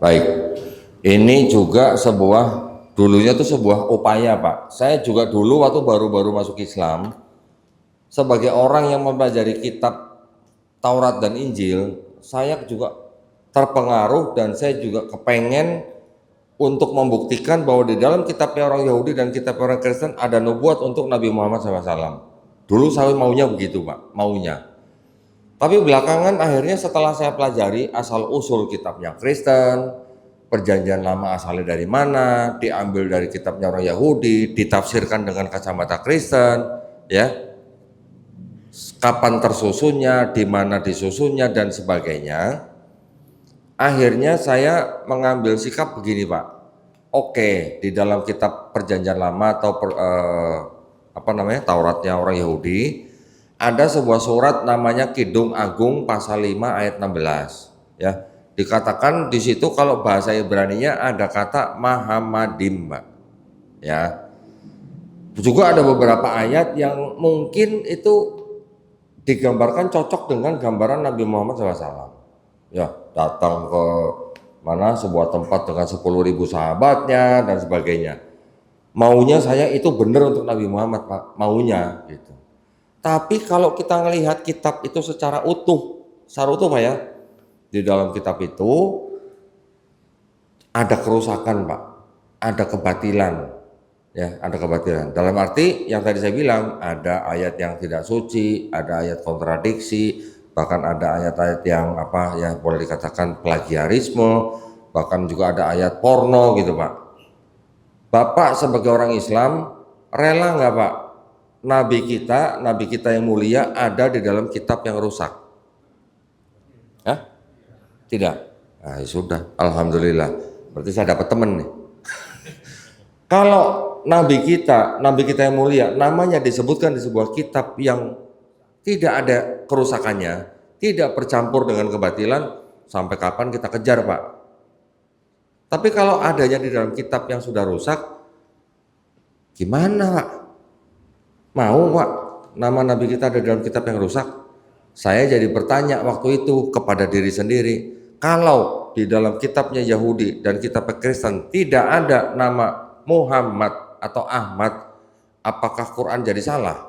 Baik. Ini juga dulunya tuh sebuah upaya, Pak. Saya juga dulu waktu baru-baru masuk Islam, sebagai orang yang mempelajari kitab Taurat dan Injil, saya juga terpengaruh dan saya juga kepengen untuk membuktikan bahwa di dalam kitabnya orang Yahudi dan kitab orang Kristen ada nubuat untuk Nabi Muhammad SAW. Dulu saya maunya begitu, Pak, maunya. Tapi belakangan akhirnya setelah saya pelajari asal usul kitabnya Kristen, perjanjian lama asalnya dari mana, diambil dari kitabnya orang Yahudi, ditafsirkan dengan kacamata Kristen, ya. Kapan tersusunnya, di mana disusunnya dan sebagainya. Akhirnya saya mengambil sikap begini, Pak. Oke, di dalam kitab perjanjian lama atau Tauratnya orang Yahudi, ada sebuah surat namanya Kidung Agung pasal 5 ayat 16, ya. Dikatakan di situ kalau bahasa Ibraninya ada kata Mahamadim, Pak. Ya. Juga ada beberapa ayat yang mungkin itu digambarkan cocok dengan gambaran Nabi Muhammad SAW. Ya, datang ke sebuah tempat dengan 10.000 sahabatnya dan sebagainya. Maunya saya itu benar untuk Nabi Muhammad, Pak, maunya gitu. Tapi kalau kita melihat kitab itu secara utuh Pak ya, di dalam kitab itu ada kerusakan, Pak, ada kebatilan, ya, ada kebatilan. Dalam arti yang tadi saya bilang, ada ayat yang tidak suci, ada ayat kontradiksi, bahkan ada ayat-ayat yang boleh dikatakan plagiarisme, bahkan juga ada ayat porno gitu, Pak. Bapak sebagai orang Islam rela nggak, Pak, Nabi kita yang mulia ada di dalam kitab yang rusak? Hah? Tidak. Nah, sudah, alhamdulillah. Berarti saya dapat temen nih. Kalau Nabi kita yang mulia namanya disebutkan di sebuah kitab yang tidak ada kerusakannya, tidak bercampur dengan kebatilan, sampai kapan kita kejar, Pak? Tapi kalau adanya di dalam kitab yang sudah rusak, gimana, Pak? Mau, Pak, nama Nabi kita ada dalam kitab yang rusak? Saya jadi bertanya waktu itu kepada diri sendiri, kalau di dalam kitabnya Yahudi dan kitab Kristen tidak ada nama Muhammad atau Ahmad, apakah Quran jadi salah?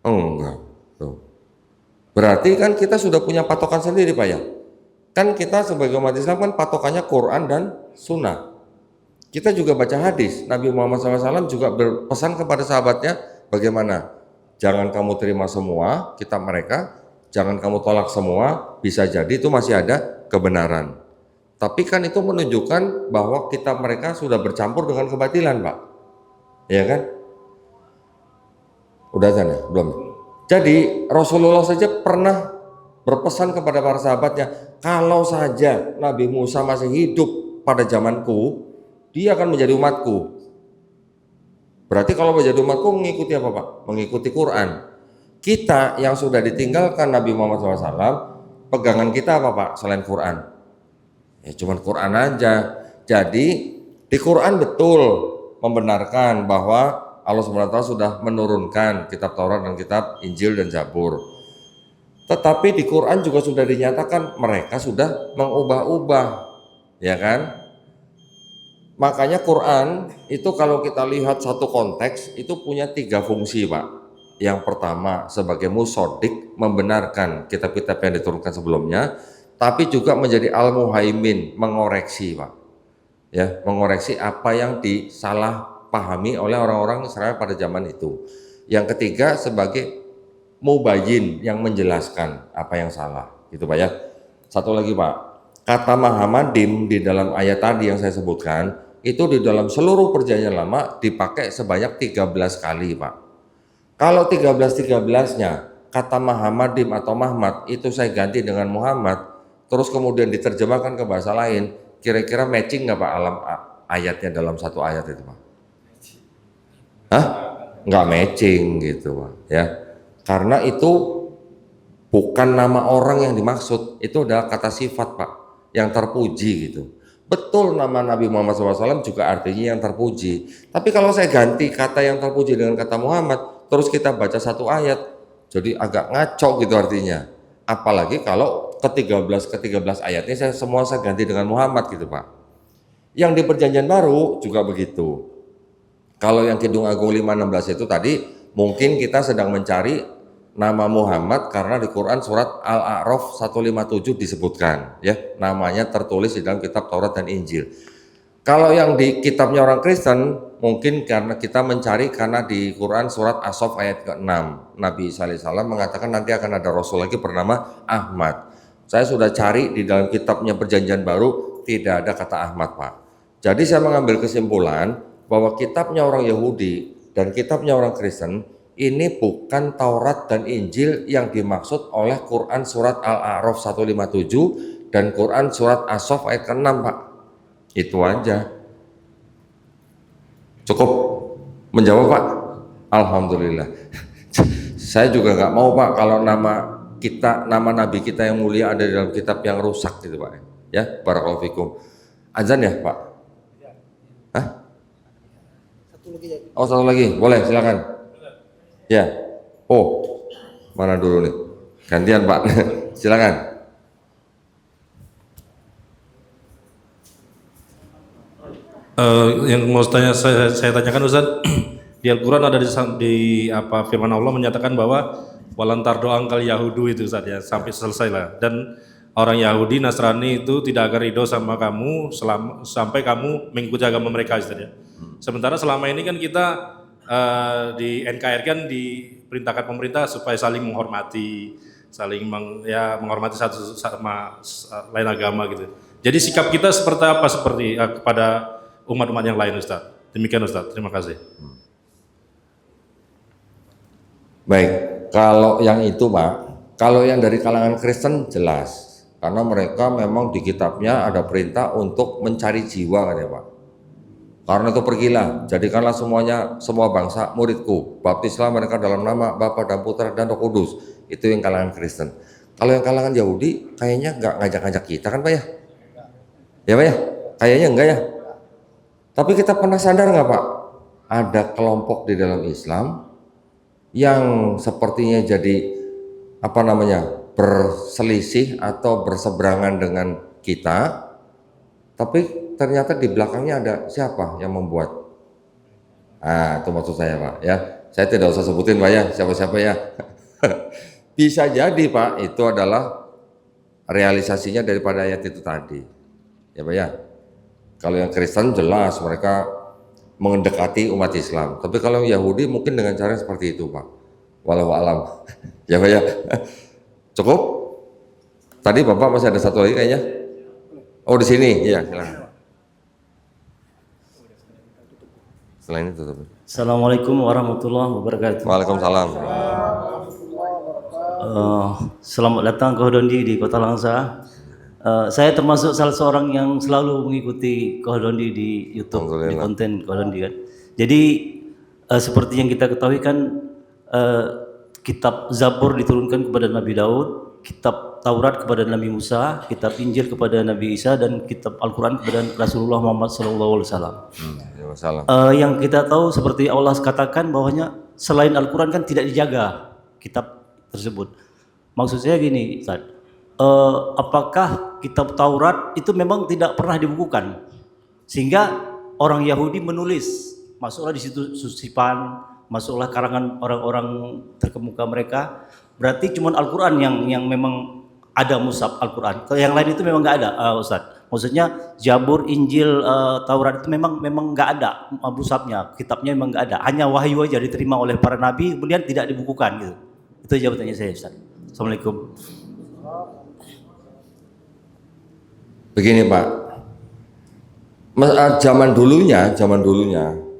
Enggak. Tuh. Berarti kan kita sudah punya patokan sendiri, Pak, ya. Kan kita sebagai umat Islam kan patokannya Quran dan Sunnah. Kita juga baca hadis. Nabi Muhammad SAW juga berpesan kepada sahabatnya, bagaimana? Jangan kamu terima semua kitab mereka, jangan kamu tolak semua, bisa jadi itu masih ada kebenaran. Tapi kan itu menunjukkan bahwa kitab mereka sudah bercampur dengan kebatilan, Pak. Ya kan? Udah sana, belum? Jadi Rasulullah saja pernah berpesan kepada para sahabatnya, kalau saja Nabi Musa masih hidup pada zamanku, dia akan menjadi umatku. Berarti kalau menjadi umatku mengikuti apa, Pak? Mengikuti Quran. Kita yang sudah ditinggalkan Nabi Muhammad SAW, pegangan kita apa, Pak, selain Quran? Ya cuman Quran aja. Jadi di Quran betul membenarkan bahwa Allah SWT sudah menurunkan kitab Taurat dan kitab Injil dan Zabur. Tetapi di Quran juga sudah dinyatakan mereka sudah mengubah-ubah, ya kan? Makanya Quran itu kalau kita lihat satu konteks itu punya 3 fungsi, Pak. Yang pertama sebagai musodik, membenarkan kitab-kitab yang diturunkan sebelumnya, tapi juga menjadi al-muhaimin, mengoreksi, Pak. Ya, mengoreksi apa yang disalah pahami oleh orang-orang Israel pada zaman itu. Yang ketiga sebagai mubayyin, yang menjelaskan apa yang salah, gitu, Pak, ya. Satu lagi, Pak, kata Mahamadim di dalam ayat tadi yang saya sebutkan itu di dalam seluruh perjanjian lama dipakai sebanyak 13 kali Pak. Kalau 13-13-nya kata Muhammadim atau Muhammad itu saya ganti dengan Muhammad, terus kemudian diterjemahkan ke bahasa lain, kira-kira matching nggak Pak alam ayatnya dalam satu ayat itu Pak? Hah? Nggak matching gitu Pak ya. Karena itu bukan nama orang yang dimaksud, itu adalah kata sifat Pak, yang terpuji gitu. Betul nama Nabi Muhammad SAW juga artinya yang terpuji. Tapi kalau saya ganti kata yang terpuji dengan kata Muhammad, terus kita baca satu ayat, jadi agak ngaco gitu artinya. Apalagi kalau ke-13 ayatnya saya ganti dengan Muhammad gitu Pak. Yang di perjanjian baru juga begitu. Kalau yang Kidung Agung 516 itu tadi mungkin kita sedang mencari nama Muhammad karena di Quran surat Al-A'raf 157 disebutkan ya, namanya tertulis di dalam kitab Taurat dan Injil. Kalau yang di kitabnya orang Kristen mungkin karena kita mencari karena di Quran surat As-Saff ayat ke-6 Nabi Isa alaihissalam mengatakan nanti akan ada rasul lagi bernama Ahmad. Saya sudah cari di dalam kitabnya perjanjian baru tidak ada kata Ahmad Pak. Jadi saya mengambil kesimpulan bahwa kitabnya orang Yahudi dan kitabnya orang Kristen ini bukan Taurat dan Injil yang dimaksud oleh Quran surat Al-A'raf 157 dan Quran surat As-Saff ayat ke-6 Pak. Itu aja. Cukup menjawab Pak? Alhamdulillah. Saya juga nggak mau Pak kalau nama Nabi kita yang mulia ada di dalam kitab yang rusak gitu Pak. Ya, barakallahu fikum. Azan ya Pak? Hah? Oh satu lagi, boleh silakan. Ya, oh mana dulu nih, gantian Pak, silakan. Yang mau saya tanyakan Ustaz, di Al-Quran ada di apa firman Allah menyatakan bahwa walantar doang kali Yahudu itu Ustaz ya, sampai selesai lah. Dan orang Yahudi Nasrani itu tidak akan ridho sama kamu sampai kamu mengikuti agama mereka Ustaz ya. Sementara selama ini kan kita di NKRI kan diperintahkan pemerintah supaya saling menghormati, menghormati satu sama lain agama gitu. Jadi sikap kita seperti apa kepada umat-umat yang lain Ustaz? Demikian Ustaz, terima kasih. Baik, kalau yang itu Pak, kalau yang dari kalangan Kristen jelas, karena mereka memang di kitabnya ada perintah untuk mencari jiwa katanya Pak. Karena itu pergilah, jadikanlah semua bangsa muridku, baptislah mereka dalam nama Bapa dan Putra dan Roh Kudus. Itu yang kalangan Kristen. Kalau yang kalangan Yahudi kayaknya nggak ngajak-ngajak kita kan Pak ya? Ya Pak ya? Kayaknya enggak ya? Tapi kita pernah sadar nggak Pak? Ada kelompok di dalam Islam yang sepertinya jadi berselisih atau berseberangan dengan kita, tapi ternyata di belakangnya ada siapa yang membuat? Itu maksud saya Pak ya. Saya tidak usah sebutin Pak ya, siapa-siapa ya. Bisa jadi Pak, itu adalah realisasinya daripada ayat itu tadi. Ya Pak ya. Kalau yang Kristen jelas mereka mendekati umat Islam. Tapi kalau Yahudi mungkin dengan cara seperti itu Pak. Walau alam. Ya Pak ya. Cukup? Tadi Bapak masih ada satu lagi kayaknya. Oh di sini, ya silakan. Selain itu tutup. Assalamualaikum warahmatullahi wabarakatuh. Waalaikumsalam. Selamat datang ke Hodondi di Kota Langsa. Saya termasuk salah seorang yang selalu mengikuti Hodondi di YouTube, di konten Hodondi kan. Jadi seperti yang kita ketahui kan, kitab Zabur diturunkan kepada Nabi Daud, kitab Taurat kepada Nabi Musa, kitab Injil kepada Nabi Isa, dan kitab Al-Quran kepada Rasulullah Muhammad SAW. Yang kita tahu seperti Allah katakan bahwanya selain Al-Quran kan tidak dijaga kitab tersebut. Maksud saya gini, Ustaz, apakah kitab Taurat itu memang tidak pernah dibukukan sehingga orang Yahudi menulis, masuklah di situ susipan, masuklah karangan orang-orang terkemuka mereka, berarti cuma Al-Quran yang memang ada mushaf Al-Quran. Kalau yang lain itu memang nggak ada, Ustaz. Maksudnya Zabur, Injil, Taurat itu memang nggak ada mushafnya, kitabnya memang nggak ada. Hanya wahyu aja diterima oleh para nabi, kemudian tidak dibukukan gitu. Itu jawabannya saya, Ustaz. Assalamualaikum. Begini Pak, Zaman dulunya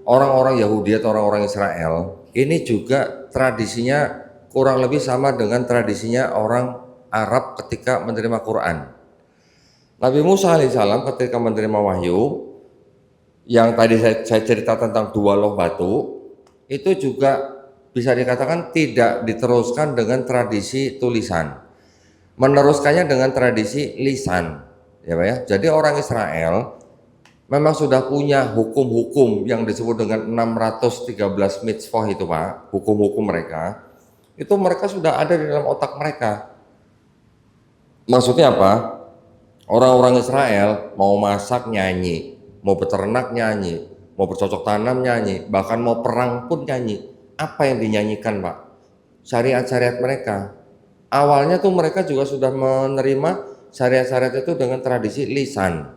orang-orang Yahudi atau orang-orang Israel ini juga tradisinya kurang lebih sama dengan tradisinya orang Arab ketika menerima Quran. Nabi Musa alaihissalam ketika menerima wahyu yang tadi saya cerita tentang dua loh batu, itu juga bisa dikatakan tidak diteruskan dengan tradisi tulisan, meneruskannya dengan tradisi lisan, ya Pak ya. Jadi orang Israel memang sudah punya hukum-hukum yang disebut dengan 613 mitzvah itu Pak, hukum-hukum mereka, itu mereka sudah ada di dalam otak mereka. Maksudnya apa? Orang-orang Israel mau masak nyanyi, mau beternak nyanyi, mau bercocok tanam nyanyi, bahkan mau perang pun nyanyi. Apa yang dinyanyikan Pak? Syariat-syariat mereka. Awalnya tuh mereka juga sudah menerima syariat-syariat itu dengan tradisi lisan.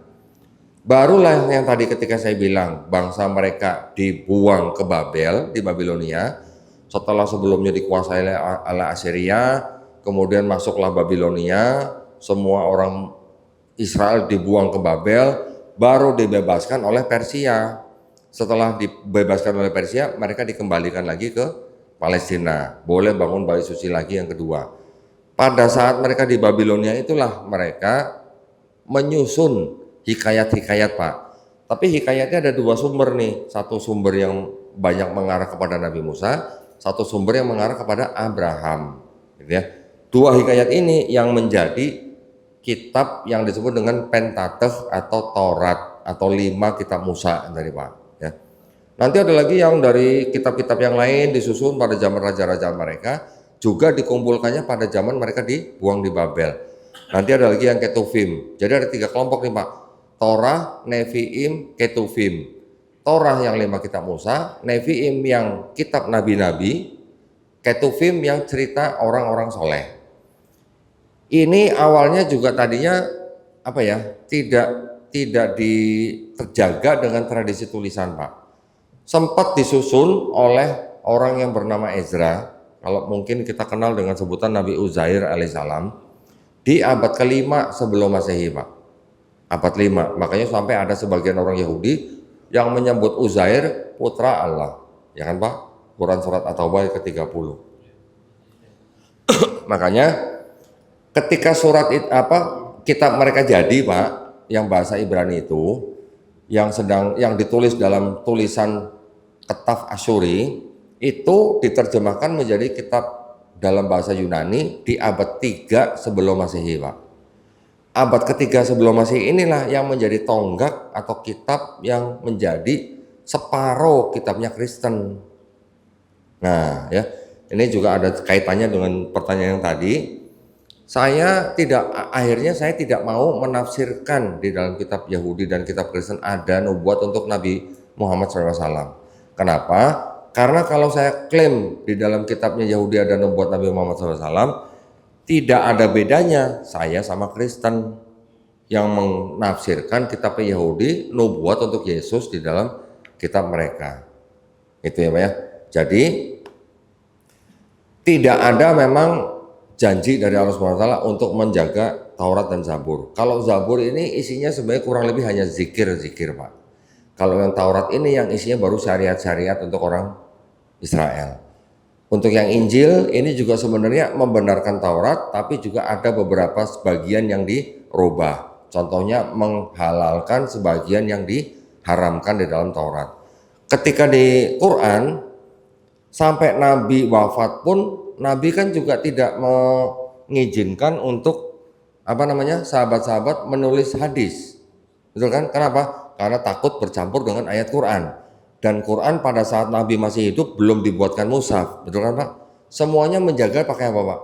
Barulah yang tadi ketika saya bilang bangsa mereka dibuang ke Babel di Babilonia, setelah sebelumnya dikuasai oleh Assyria, kemudian masuklah Babilonia, semua orang Israel dibuang ke Babel, baru dibebaskan oleh Persia. Setelah dibebaskan oleh Persia, mereka dikembalikan lagi ke Palestina, boleh bangun bait suci lagi yang kedua. Pada saat mereka di Babilonia itulah mereka menyusun hikayat-hikayat Pak. Tapi hikayatnya ada dua sumber nih, satu sumber yang banyak mengarah kepada Nabi Musa, satu sumber yang mengarah kepada Abraham, gitu ya. Dua hikayat ini yang menjadi kitab yang disebut dengan Pentateuch atau Taurat atau 5 kitab Musa dari Pak ya. Nanti ada lagi yang dari kitab-kitab yang lain disusun pada zaman raja-raja mereka, juga dikumpulkannya pada zaman mereka dibuang di Babel. Nanti ada lagi yang Ketuvim. Jadi ada 3 kelompok nih Pak. Torah, Nevi'im, Ketuvim. Torah yang 5 kitab Musa, Nevi'im yang kitab nabi-nabi, Ketuvim yang cerita orang-orang soleh. Ini awalnya juga tadinya apa ya, tidak terjaga dengan tradisi tulisan Pak. Sempat disusun oleh orang yang bernama Ezra, kalau mungkin kita kenal dengan sebutan Nabi Uzair alaihissalam, di abad ke-5 sebelum Masehi Pak. Abad 5, makanya sampai ada sebagian orang Yahudi yang menyebut Uzair putra Allah, ya kan Pak? Quran surat At-Taubah ke-30. Makanya ketika surat kitab mereka jadi Pak, yang bahasa Ibrani itu, yang ditulis dalam tulisan Ketaf Asyuri, itu diterjemahkan menjadi kitab dalam bahasa Yunani di abad 3 sebelum Masehi Pak. Abad ketiga sebelum Masehi inilah yang menjadi tonggak atau kitab yang menjadi separuh kitabnya Kristen. Nah ya, ini juga ada kaitannya dengan pertanyaan yang tadi. Akhirnya saya tidak mau menafsirkan di dalam kitab Yahudi dan kitab Kristen ada nubuat untuk Nabi Muhammad SAW. Kenapa? Karena kalau saya klaim di dalam kitabnya Yahudi ada nubuat Nabi Muhammad SAW, tidak ada bedanya saya sama Kristen yang menafsirkan kitab Yahudi nubuat untuk Yesus di dalam kitab mereka. Itu ya Pak ya. Jadi tidak ada memang janji dari Allah SWT untuk menjaga Taurat dan Zabur. Kalau Zabur ini isinya sebenarnya kurang lebih hanya zikir-zikir Pak. Kalau yang Taurat ini yang isinya baru syariat-syariat untuk orang Israel. Untuk yang Injil ini juga sebenarnya membenarkan Taurat, tapi juga ada beberapa sebagian yang dirubah. Contohnya menghalalkan sebagian yang diharamkan di dalam Taurat. Ketika di Quran sampai Nabi wafat pun Nabi kan juga tidak mengizinkan untuk sahabat-sahabat menulis hadis, betul kan? Kenapa? Karena takut bercampur dengan ayat Quran. Dan Quran pada saat Nabi masih hidup belum dibuatkan mushaf, betul kan Pak? Semuanya menjaga pakai apa Pak?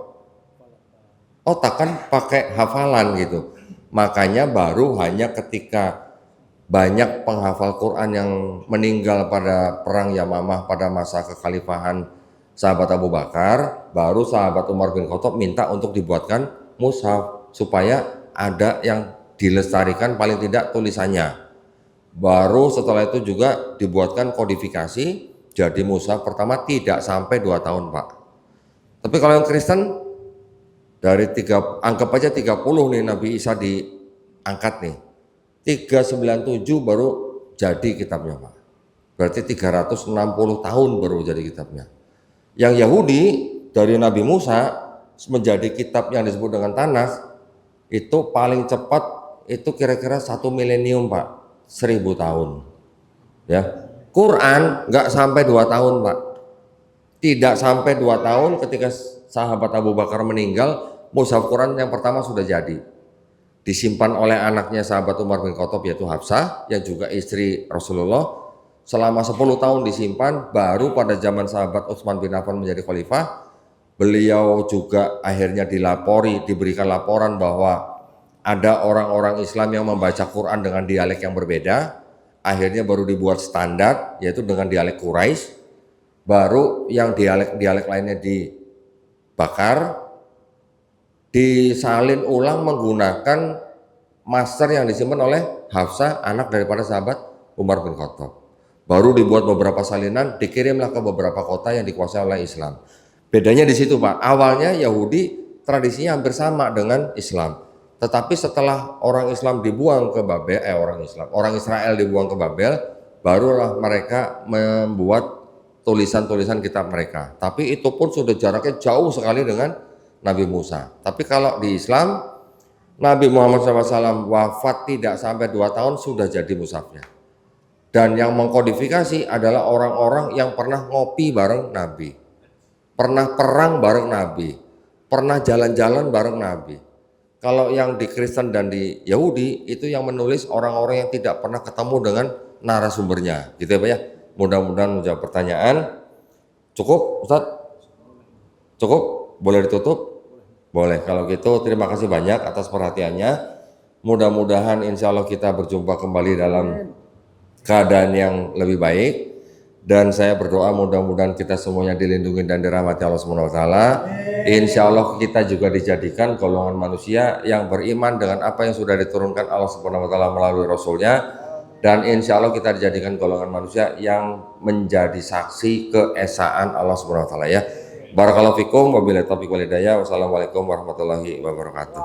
Otak kan pakai hafalan gitu. Makanya baru hanya ketika banyak penghafal Quran yang meninggal pada perang Yamamah pada masa kekhalifahan sahabat Abu Bakar, baru sahabat Umar bin Khattab minta untuk dibuatkan mushaf supaya ada yang dilestarikan paling tidak tulisannya. Baru setelah itu juga dibuatkan kodifikasi, jadi mushaf pertama tidak sampai 2 tahun Pak. Tapi kalau yang Kristen dari anggap aja 30 nih Nabi Isa diangkat nih, 397 baru jadi kitabnya Pak. Berarti 360 tahun baru jadi kitabnya. Yang Yahudi dari Nabi Musa menjadi kitab yang disebut dengan Tanas itu paling cepat itu kira-kira 1 milenium Pak, 1000 tahun. Ya, Quran nggak sampai 2 tahun Pak. Tidak sampai 2 tahun ketika sahabat Abu Bakar meninggal, mushaf Quran yang pertama sudah jadi. Disimpan oleh anaknya sahabat Umar bin Khattab yaitu Hafsah yang juga istri Rasulullah. Selama 10 tahun disimpan, baru pada zaman sahabat Utsman bin Affan menjadi khalifah, beliau juga akhirnya diberikan laporan bahwa ada orang-orang Islam yang membaca Quran dengan dialek yang berbeda. Akhirnya baru dibuat standar, yaitu dengan dialek Quraisy. Baru yang dialek-dialek lainnya dibakar, disalin ulang menggunakan master yang disimpan oleh Hafsah, anak daripada sahabat Umar bin Khattab. Baru dibuat beberapa salinan, dikirimlah ke beberapa kota yang dikuasai oleh Islam. Bedanya di situ Pak, awalnya Yahudi tradisinya hampir sama dengan Islam. Tetapi setelah orang Islam dibuang ke Babel, orang Israel dibuang ke Babel, barulah mereka membuat tulisan-tulisan kitab mereka. Tapi itu pun sudah jaraknya jauh sekali dengan Nabi Musa. Tapi kalau di Islam, Nabi Muhammad SAW wafat tidak sampai 2 tahun sudah jadi mushafnya. Dan yang mengkodifikasi adalah orang-orang yang pernah ngopi bareng Nabi, pernah perang bareng Nabi, pernah jalan-jalan bareng Nabi. Kalau yang di Kristen dan di Yahudi itu yang menulis orang-orang yang tidak pernah ketemu dengan narasumbernya, gitu ya Pak ya. Mudah-mudahan menjawab pertanyaan. Cukup Ustadz? Cukup? Boleh ditutup? Boleh. Kalau gitu terima kasih banyak atas perhatiannya. Mudah-mudahan insya Allah kita berjumpa kembali dalam keadaan yang lebih baik, dan saya berdoa mudah-mudahan kita semuanya dilindungi dan dirahmati Allah Subhanahu wa taala. Insya Allah kita juga dijadikan golongan manusia yang beriman dengan apa yang sudah diturunkan Allah Subhanahu wa taala melalui Rasulnya, dan insya Allah kita dijadikan golongan manusia yang menjadi saksi keesaan Allah Subhanahu wa taala ya. Barakallahu fikum, wabillahi taufiq wal hidayah. Wassalamualaikum warahmatullahi wabarakatuh.